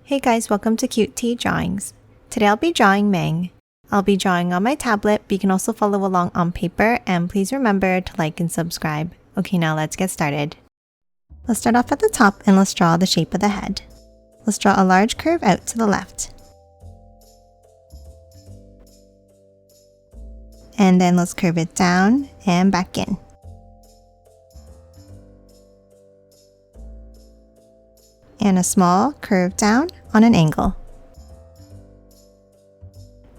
Hey guys, welcome to Cute Tea Drawings. Today I'll be drawing Mang. I'll be drawing on my tablet, but you can also follow along on paper, and please remember to like and subscribe. Okay, now let's get started. Let's start off at the top and let's draw the shape of the head. Let's draw a large curve out to the left. And then let's curve it down and back in. And a small curve down on an angle.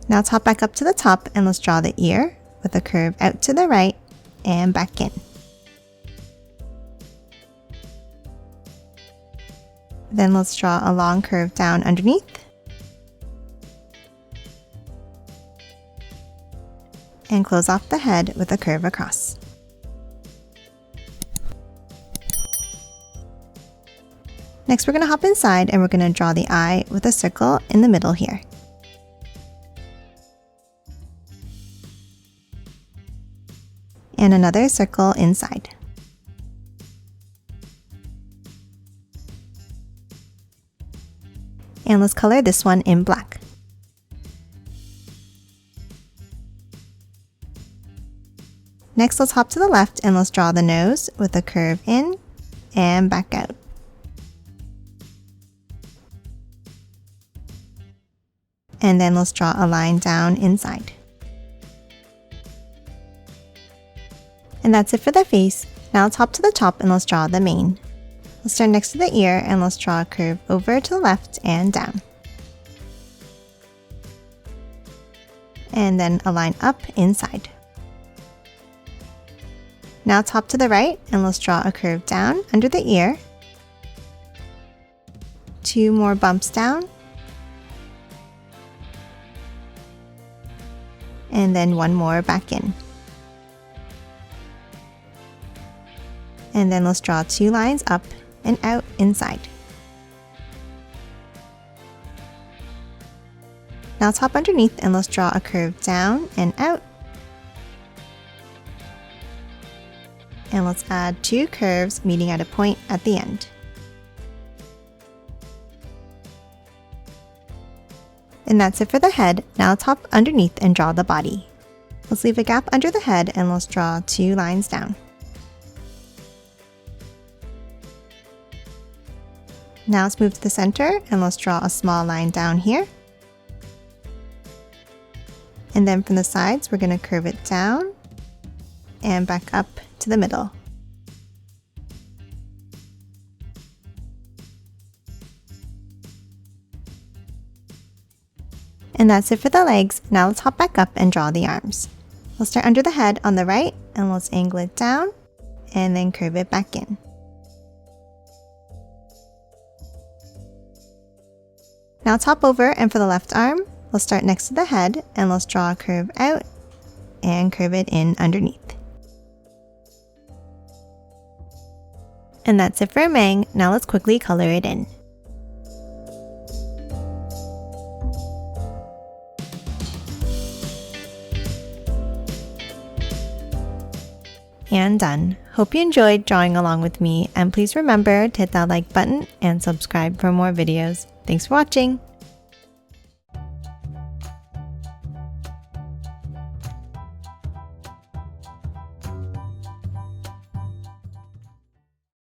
Now top back up to the top and let's draw the ear with a curve out to the right and back in. Then let's draw a long curve down underneath. And close off the head with a curve across. Next, we're going to hop inside and we're going to draw the eye with a circle in the middle here. And another circle inside. And let's color this one in black. Next, let's hop to the left and let's draw the nose with a curve in and back out. And then let's draw a line down inside. And that's it for the face. Now let's hop to the top and let's draw the mane. Let's start next to the ear and let's draw a curve over to the left and down. And then a line up inside. Now let's hop to the right and let's draw a curve down under the ear. 2 more bumps down. And then 1 more back in. And then let's draw 2 lines up and out inside. Now let's hop underneath and let's draw a curve down and out. And let's add 2 curves meeting at a point at the end. And that's it for the head. Now let's hop underneath and draw the body. Let's leave a gap under the head and let's draw 2 lines down. Now let's move to the center and let's draw a small line down here. And then from the sides, we're going to curve it down and back up to the middle. And that's it for the legs. Now let's hop back up and draw the arms. We'll start under the head on the right and let's angle it down and then curve it back in. Now let's hop over, and for the left arm, we'll start next to the head and let's draw a curve out and curve it in underneath. And that's it for Mang. Now let's quickly color it in. And done. Hope you enjoyed drawing along with me, and please remember to hit that like button and subscribe for more videos. Thanks for watching!